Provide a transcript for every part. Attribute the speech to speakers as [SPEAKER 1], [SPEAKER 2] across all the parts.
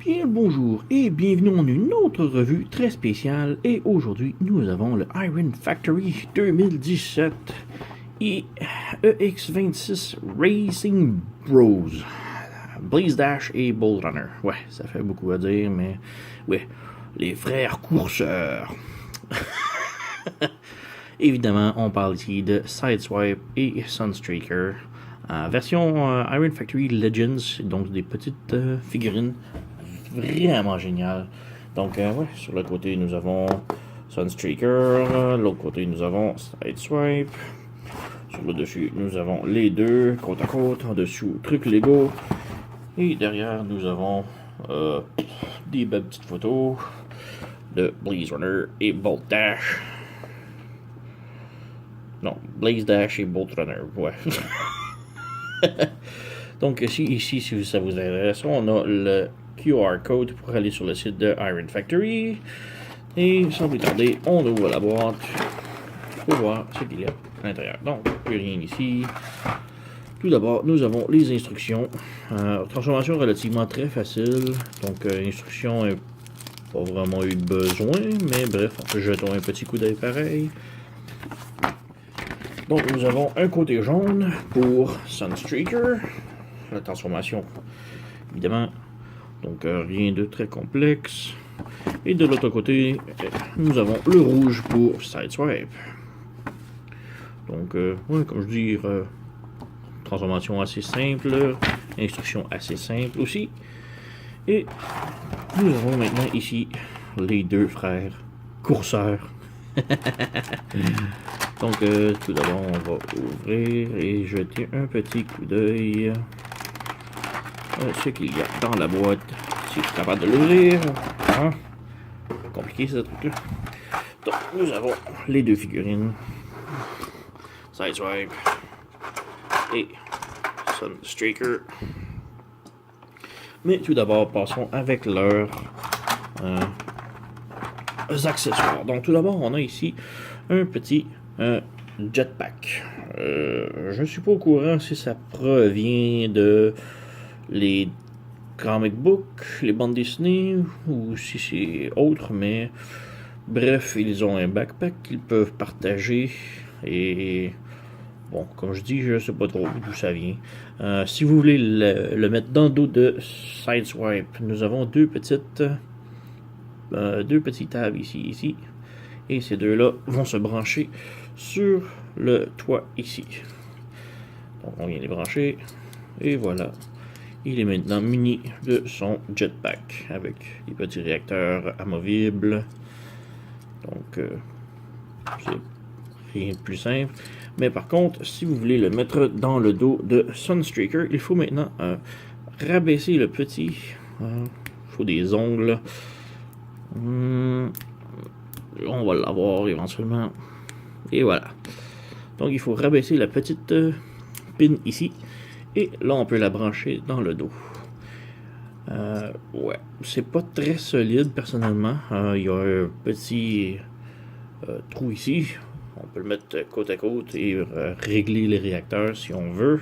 [SPEAKER 1] Bien le bonjour et bienvenue en une autre revue très spéciale et aujourd'hui nous avons le Iron Factory 2017 et EX26 Racing Bros, Blaze Dash et Bolt Runner. Ouais, ça fait beaucoup à dire mais ouais, les frères courseurs. Évidemment, on parle ici de Sideswipe et Sunstreaker. Version Iron Factory Legends, donc des petites figurines vraiment géniales. Donc, ouais, sur le côté, nous avons Sunstreaker, l'autre côté, nous avons Sideswipe. Sur le dessus, nous avons les deux, côte à côte, en dessous, truc Lego. Et derrière, nous avons des belles petites photos de Blaze Runner et Bolt Dash. Non, Blaze Dash et Bolt Runner, ouais. Donc ici, si ça vous intéresse, on a le QR code pour aller sur le site de Iron Factory. Et sans plus tarder, on ouvre la boîte pour voir ce qu'il y a à l'intérieur. Donc, plus rien ici. Tout d'abord, nous avons les instructions. Transformation relativement très facile. Donc, instructions, pas vraiment eu besoin, mais bref, jetons un petit coup d'œil pareil. Donc, nous avons un côté jaune pour Sunstreaker. La transformation, évidemment. Donc, rien de très complexe. Et de l'autre côté, nous avons le rouge pour Sideswipe. Donc, ouais, comme je dis, transformation assez simple. Instruction assez simple aussi. Et nous avons maintenant ici les deux frères courseurs. Donc, tout d'abord, on va ouvrir et jeter un petit coup d'œil à ce qu'il y a dans la boîte. Si je suis capable de l'ouvrir. Hein? Compliqué ce truc-là. Donc, nous avons les deux figurines. Sideswipe et Sunstreaker. Mais tout d'abord, passons avec leurs accessoires. Donc, tout d'abord, on a ici un petit jetpack. Je ne suis pas au courant si ça provient de les comic books, les bandes dessinées, ou si c'est autre, mais bref, ils ont un backpack qu'ils peuvent partager. Et bon, comme je dis, je ne sais pas trop d'où ça vient. Si vous voulez le mettre dans le dos de Sideswipe, nous avons deux petits tables ici. Et ces deux-là vont se brancher sur le toit ici. Donc on vient les brancher. Et voilà. Il est maintenant muni de son jetpack avec les petits réacteurs amovibles. Donc c'est rien de plus simple. Mais par contre, si vous voulez le mettre dans le dos de Sunstreaker, il faut maintenant rabaisser le petit. Il faut des ongles. On va l'avoir éventuellement. Et voilà. Donc il faut rabaisser la petite pin ici. Et là on peut la brancher dans le dos. Ouais. C'est pas très solide personnellement. Il y a un petit trou ici. On peut le mettre côte à côte et régler les réacteurs si on veut.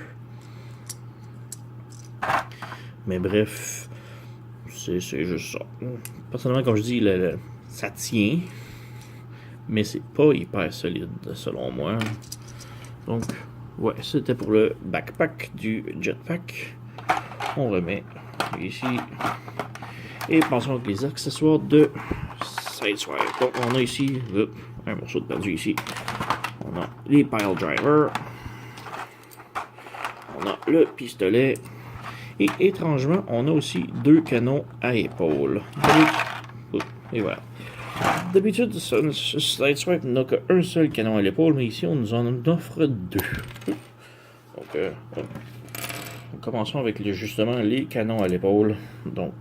[SPEAKER 1] Mais bref. C'est juste ça. Personnellement, comme je dis, ça tient. Mais c'est pas hyper solide selon moi. Donc, ouais, c'était pour le backpack du jetpack. On remet ici. Et passons avec les accessoires de Sideswipe. Donc, on a ici un morceau de perdu ici. On a les pile drivers. On a le pistolet. Et étrangement, on a aussi deux canons à épaules. Et voilà. D'habitude, Sideswipe n'a qu'un seul canon à l'épaule, mais ici, on nous en offre deux. Donc, commençons avec justement les canons à l'épaule. Donc,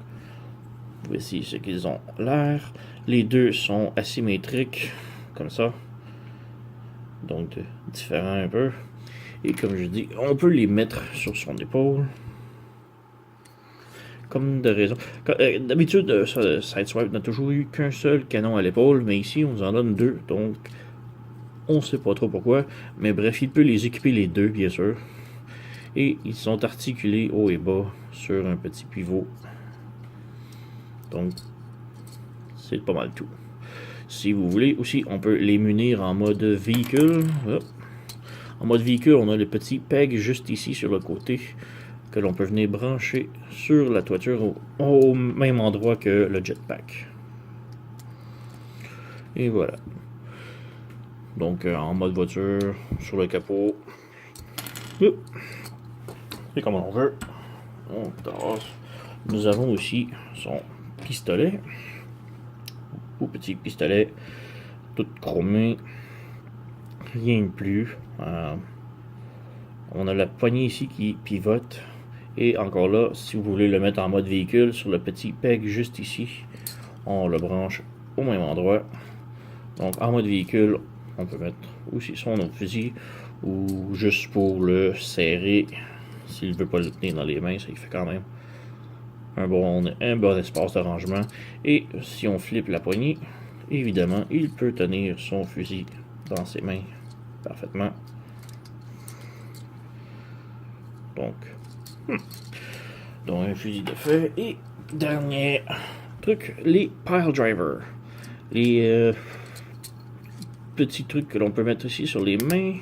[SPEAKER 1] voici ce qu'ils ont l'air. Les deux sont asymétriques, comme ça. Donc, différents un peu. Et comme je dis, on peut les mettre sur son épaule. Comme de raison. D'habitude, Sideswipe n'a toujours eu qu'un seul canon à l'épaule, mais ici, on nous en donne deux. Donc, on ne sait pas trop pourquoi. Mais bref, il peut les équiper les deux, bien sûr. Et ils sont articulés haut et bas sur un petit pivot. Donc, c'est pas mal tout. Si vous voulez aussi, on peut les munir en mode véhicule. Hop. En mode véhicule, on a le petit peg juste ici sur le côté que l'on peut venir brancher sur la toiture au même endroit que le jetpack. Et voilà. Donc en mode voiture, sur le capot. C'est comme on veut. On tasse. Nous avons aussi son pistolet. Ou petit pistolet. Tout chromé. Rien de plus. On a la poignée ici qui pivote. Et encore là, si vous voulez le mettre en mode véhicule, sur le petit peg juste ici, on le branche au même endroit. Donc en mode véhicule, on peut mettre aussi son autre fusil, ou juste pour le serrer. S'il ne veut pas le tenir dans les mains, ça il fait quand même un bon espace de rangement. Et si on flippe la poignée, évidemment, il peut tenir son fusil dans ses mains parfaitement. Donc un fusil de feu. Et dernier truc, les pile drivers. Les petits trucs que l'on peut mettre ici sur les mains.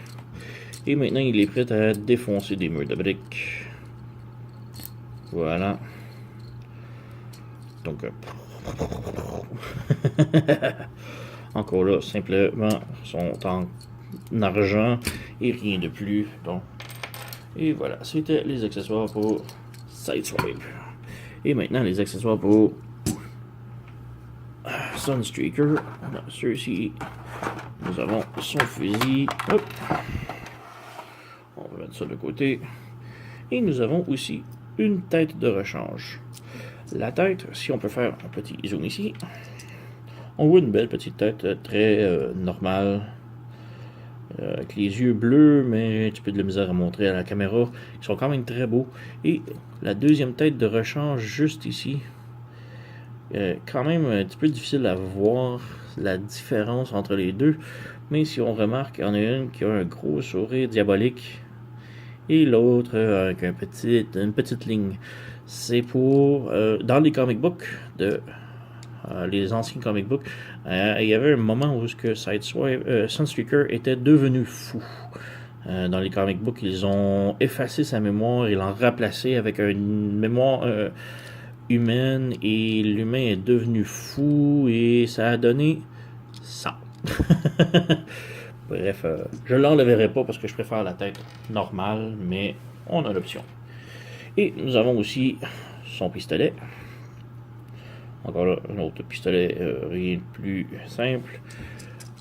[SPEAKER 1] Et maintenant, il est prêt à défoncer des murs de briques. Voilà. Donc, encore là, simplement, sont en argent et rien de plus. Donc, et voilà, c'était les accessoires pour Sideswipe. Et maintenant, les accessoires pour Sunstreaker. Ceux-ci, nous avons son fusil. Hop. On va mettre ça de côté. Et nous avons aussi une tête de rechange. La tête, si on peut faire un petit zoom ici, on voit une belle petite tête très normale. Avec les yeux bleus, mais un petit peu de la misère à montrer à la caméra. Ils sont quand même très beaux. Et la deuxième tête de rechange juste ici. Quand même un petit peu difficile à voir la différence entre les deux. Mais si on remarque, il y en a une qui a un gros sourire diabolique. Et l'autre avec une petite ligne. C'est pour... dans les comic books les anciens comic books, il y avait un moment où Sunstreaker était devenu fou. Dans les comic books, ils ont effacé sa mémoire, ils l'ont remplacé avec une mémoire humaine, et l'humain est devenu fou, et ça a donné ça. Bref, je ne l'enlèverai pas parce que je préfère la tête normale, mais on a l'option. Et nous avons aussi son pistolet. Encore là, un autre pistolet, rien de plus simple.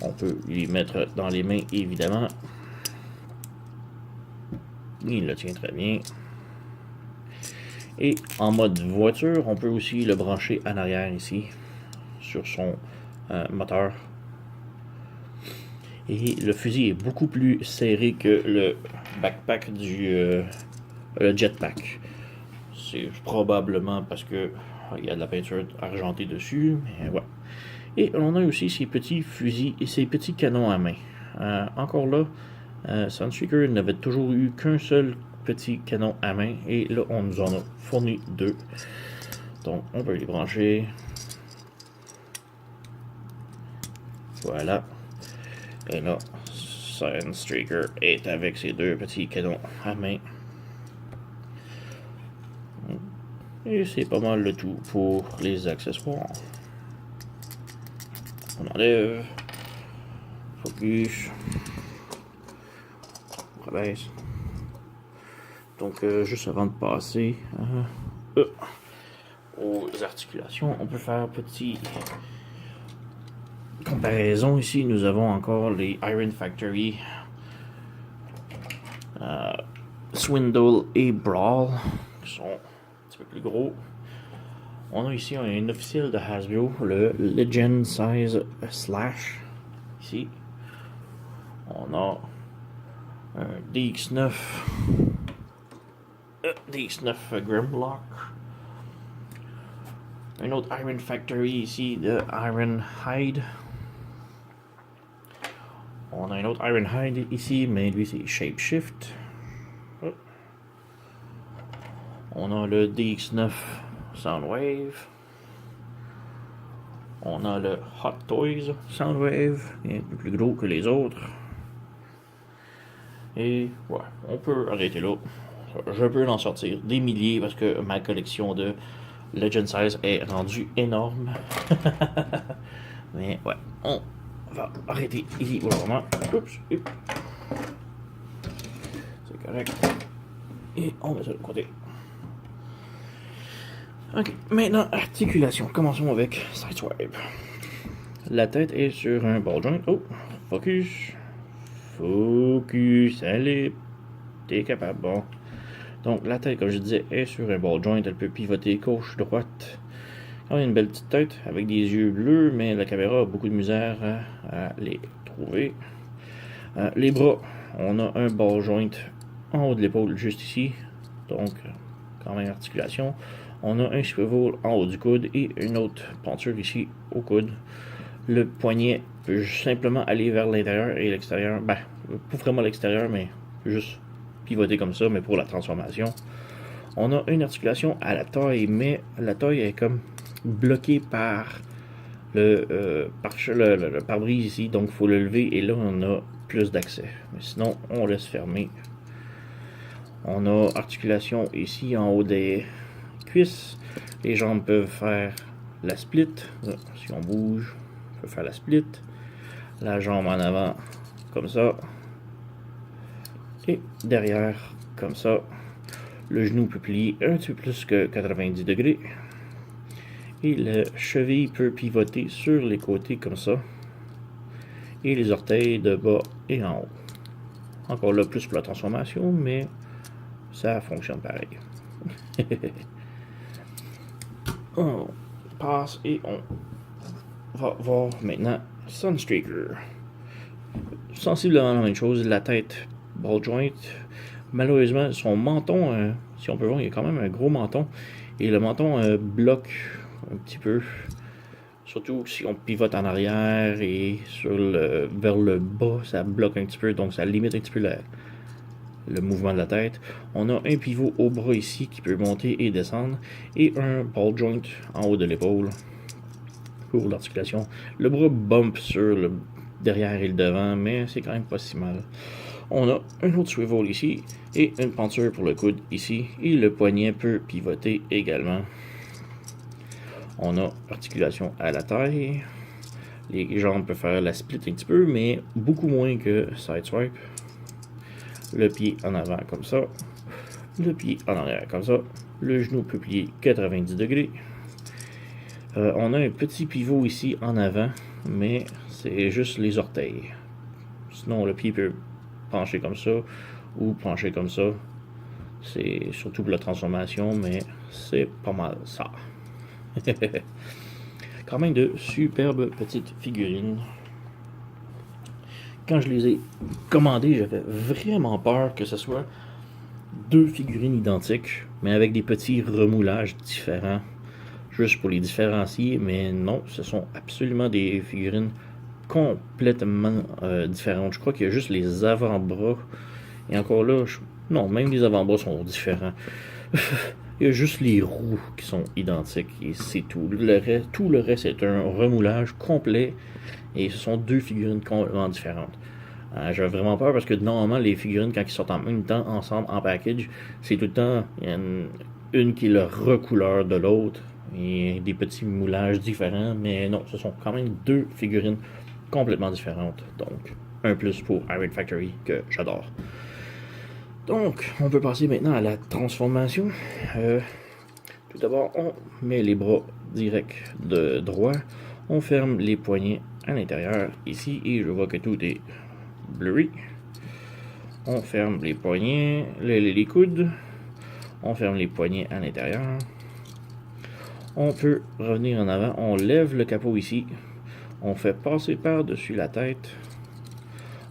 [SPEAKER 1] On peut les mettre dans les mains, évidemment. Il le tient très bien. Et en mode voiture, on peut aussi le brancher en arrière ici, sur son moteur. Et le fusil est beaucoup plus serré que le backpack du jetpack. C'est probablement parce que il y a de la peinture argentée dessus, mais voilà. Et on a aussi ces petits fusils et ces petits canons à main. Encore là, Sunstreaker n'avait toujours eu qu'un seul petit canon à main, et là on nous en a fourni deux. Donc on peut les brancher. Voilà. Et là, Sunstreaker est avec ses deux petits canons à main. Et c'est pas mal le tout pour les accessoires. On enlève. Focus. On rabaisse. Donc, juste avant de passer aux articulations, on peut faire petit comparaison. Ici, nous avons encore les Iron Factory, Swindle et Brawl, qui sont un petit peu plus gros. On a ici un officiel de Hasbro, le Legend Size Slash. Ici, on a un DX9 Grimlock. Un autre Iron Factory ici de Ironhide. On a un autre Ironhide ici, mais lui c'est Shapeshift. On a le DX9 Soundwave. On a le Hot Toys Soundwave, qui est un peu plus gros que les autres. Et ouais, on peut arrêter là. Je peux en sortir des milliers parce que ma collection de Legend Size est rendue énorme. Mais ouais, on va arrêter ici pour le moment. Oups, c'est correct. Et on met ça de côté. Ok, maintenant articulation. Commençons avec Sideswipe. La tête est sur un ball joint. Oh, focus. Focus, allez. T'es capable, bon. Donc la tête, comme je disais, est sur un ball joint. Elle peut pivoter gauche, droite. On a une belle petite tête avec des yeux bleus, mais la caméra a beaucoup de misère à les trouver. Les bras, on a un ball joint en haut de l'épaule, juste ici. Donc, quand même articulation. On a un swivel en haut du coude et une autre penture ici au coude. Le poignet peut simplement aller vers l'intérieur et l'extérieur. Ben, pas vraiment l'extérieur, mais juste pivoter comme ça, mais pour la transformation. On a une articulation à la taille, mais la taille est comme bloquée par le pare-brise ici, donc il faut le lever et là on a plus d'accès. Mais sinon, on laisse fermer. On a articulation ici en haut des cuisses. Les jambes peuvent faire la split. Si on bouge, on peut faire la split. La jambe en avant, comme ça. Et derrière, comme ça. Le genou peut plier un petit peu plus que 90 degrés. Et le cheville peut pivoter sur les côtés comme ça. Et les orteils de bas et en haut. Encore là, plus pour la transformation, mais ça fonctionne pareil. On passe et on va voir maintenant Sunstreaker. Sensiblement la même chose, la tête ball joint. Malheureusement, son menton, si on peut voir, il y a quand même un gros menton. Et le menton bloque un petit peu. Surtout si on pivote en arrière et vers le bas, ça bloque un petit peu. Donc ça limite un petit peu le mouvement de la tête. On a un pivot au bras ici qui peut monter et descendre. Et un ball joint en haut de l'épaule pour l'articulation. Le bras bump sur le derrière et le devant, mais c'est quand même pas si mal. On a un autre swivel ici et une penture pour le coude ici. Et le poignet peut pivoter également. On a articulation à la taille. Les jambes peuvent faire la split un petit peu, mais beaucoup moins que Sideswipe. Le pied en avant comme ça. Le pied en arrière comme ça. Le genou peut plier 90 degrés. On a un petit pivot ici en avant, mais c'est juste les orteils. Sinon, le pied peut pencher comme ça ou pencher comme ça. C'est surtout pour la transformation, mais c'est pas mal ça. Quand même de superbes petites figurines. Quand je les ai commandées, j'avais vraiment peur que ce soit deux figurines identiques, mais avec des petits remoulages différents, juste pour les différencier, mais non, ce sont absolument des figurines complètement différentes. Je crois qu'il y a juste les avant-bras, et encore là, non, même les avant-bras sont différents. Il y a juste les roues qui sont identiques, et c'est tout. Tout le reste est un remoulage complet, et ce sont deux figurines complètement différentes. J'avais vraiment peur parce que normalement, les figurines, quand ils sortent en même temps, ensemble, en package, c'est tout le temps une qui est le recouleur de l'autre, et des petits moulages différents, mais non, ce sont quand même deux figurines complètement différentes. Donc, un plus pour Iron Factory que j'adore. Donc, on peut passer maintenant à la transformation. Tout d'abord, on met les bras directs de droit. On ferme les poignets à l'intérieur ici et je vois que tout est blurry. On ferme les poignets, les coudes. On ferme les poignets à l'intérieur. On peut revenir en avant. On lève le capot ici. On fait passer par-dessus la tête.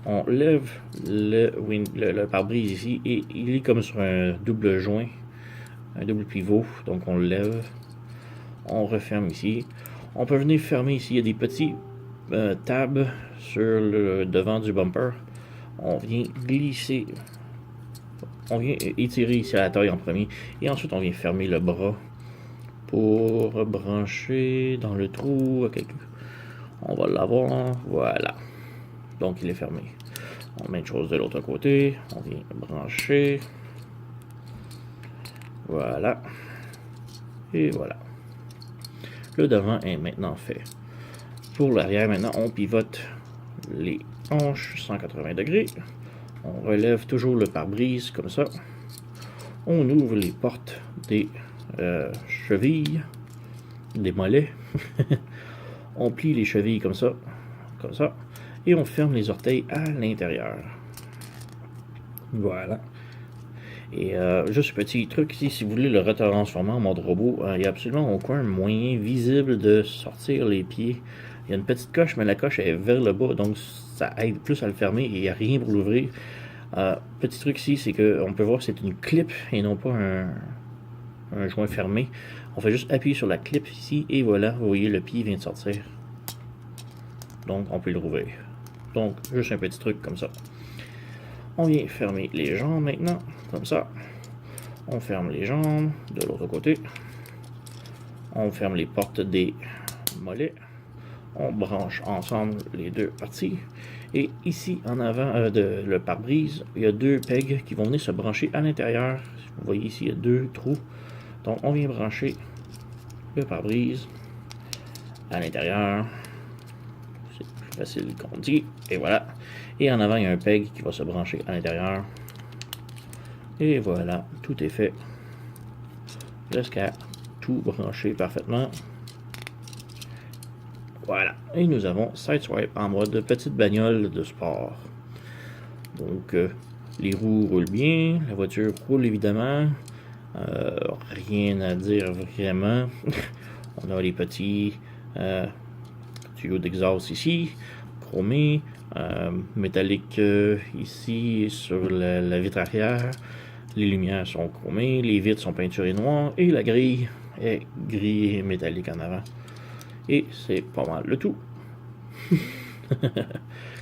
[SPEAKER 1] On lève le pare-brise ici et il est comme sur un double joint, un double pivot. Donc on le lève. On referme ici. On peut venir fermer ici. Il y a des petits tabs sur le devant du bumper. On vient glisser. On vient étirer ici à la taille en premier. Et ensuite on vient fermer le bras pour brancher dans le trou. Okay. On va l'avoir. Voilà. Donc, il est fermé. On met une chose de l'autre côté. On vient brancher. Voilà. Et voilà. Le devant est maintenant fait. Pour l'arrière, maintenant, on pivote les hanches 180 degrés. On relève toujours le pare-brise comme ça. On ouvre les portes des chevilles, des mollets. On plie les chevilles comme ça, et on ferme les orteils à l'intérieur. Voilà. Et juste petit truc ici, si vous voulez le retransformer en mode robot, il n'y a absolument aucun moyen visible de sortir les pieds. Il y a une petite coche, mais la coche est vers le bas, donc ça aide plus à le fermer et il n'y a rien pour l'ouvrir. Petit truc ici, c'est qu'on peut voir que c'est une clip et non pas un joint fermé. On fait juste appuyer sur la clip ici et voilà, vous voyez le pied vient de sortir. Donc on peut le rouvrir. Donc juste un petit truc comme ça. On vient fermer les jambes maintenant, comme ça. On ferme les jambes de l'autre côté. On ferme les portes des mollets. On branche ensemble les deux parties. Et ici, en avant de le pare-brise, il y a deux pegs qui vont venir se brancher à l'intérieur. Vous voyez ici, il y a deux trous. Donc, on vient brancher le pare-brise à l'intérieur. C'est plus facile qu'on dit. Et voilà. Et en avant, il y a un peg qui va se brancher à l'intérieur. Et voilà, tout est fait. Jusqu'à tout brancher parfaitement. Voilà, et nous avons Sideswipe en mode petite bagnole de sport. Donc, les roues roulent bien, la voiture roule évidemment. Rien à dire vraiment. On a les petits tuyaux d'exhaust ici, chromés, métalliques ici sur la vitre arrière. Les lumières sont chromées, les vitres sont peinturées noires et la grille est gris et métallique en avant. Et c'est pas mal le tout.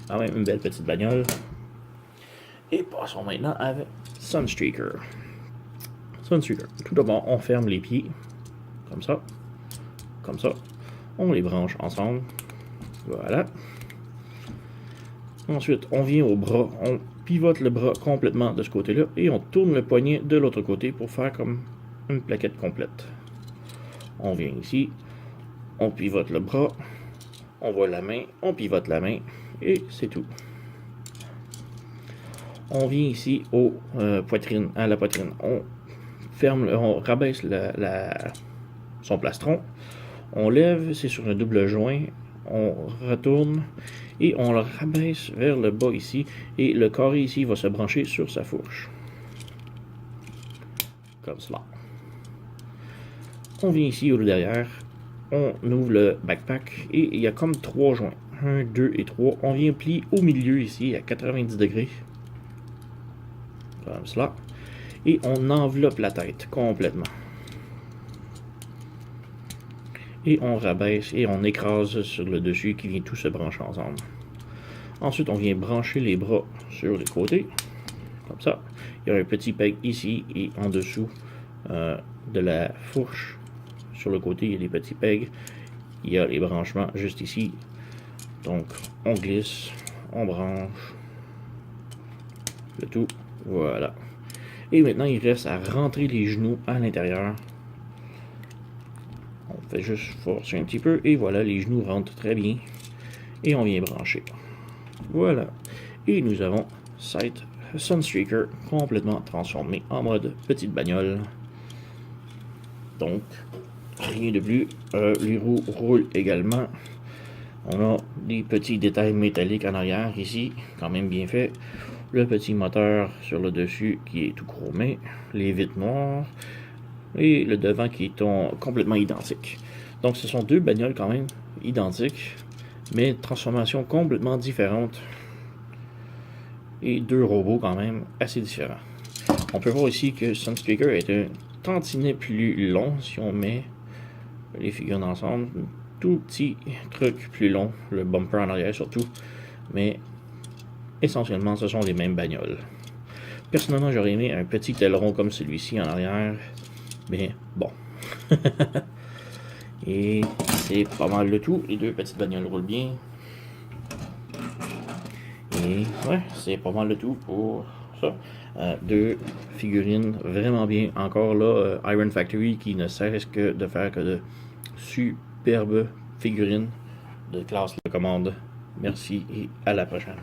[SPEAKER 1] Quand même une belle petite bagnole. Et passons maintenant avec Sunstreaker. Sunstreaker. Tout d'abord, on ferme les pieds. Comme ça. Comme ça. On les branche ensemble. Voilà. Ensuite, on vient au bras. On pivote le bras complètement de ce côté-là. Et on tourne le poignet de l'autre côté pour faire comme une plaquette complète. On vient ici. On pivote le bras, on voit la main, on pivote la main, et c'est tout. On vient ici à la poitrine. On ferme, on rabaisse son plastron. On lève, c'est sur un double joint. On retourne et on le rabaisse vers le bas ici. Et le carré ici va se brancher sur sa fourche. Comme cela. On vient ici au derrière. On ouvre le backpack et il y a comme 3 joints. 1, 2 et 3. On vient plier au milieu ici à 90 degrés. Comme cela. Et on enveloppe la tête complètement. Et on rabaisse et on écrase sur le dessus qui vient tout se brancher ensemble. Ensuite, on vient brancher les bras sur les côtés. Comme ça. Il y a un petit peg ici et en dessous de la fourche. Sur le côté, il y a des petits pegs. Il y a les branchements juste ici. Donc, on glisse, on branche le tout. Voilà. Et maintenant, il reste à rentrer les genoux à l'intérieur. On fait juste forcer un petit peu. Et voilà, les genoux rentrent très bien. Et on vient brancher. Voilà. Et nous avons cette Sunstreaker complètement transformé en mode petite bagnole. Donc, rien de plus. Les roues roulent également. On a des petits détails métalliques en arrière ici, quand même bien fait. Le petit moteur sur le dessus qui est tout chromé. Les vitres noires. Et le devant qui est complètement identique. Donc ce sont deux bagnoles quand même identiques, mais transformations complètement différentes. Et deux robots quand même assez différents. On peut voir ici que Sunstreaker est un tantinet plus long si on met les figures ensemble. Tout petit truc plus long, le bumper en arrière surtout, mais essentiellement ce sont les mêmes bagnoles. Personnellement, j'aurais aimé un petit aileron comme celui-ci en arrière, mais bon. Et c'est pas mal le tout. Les deux petites bagnoles roulent bien. Et ouais, c'est pas mal le tout pour ça. Deux figurines vraiment bien. Encore là, Iron Factory qui ne cesse que de faire que de superbes figurines de classe de commande. Merci et à la prochaine.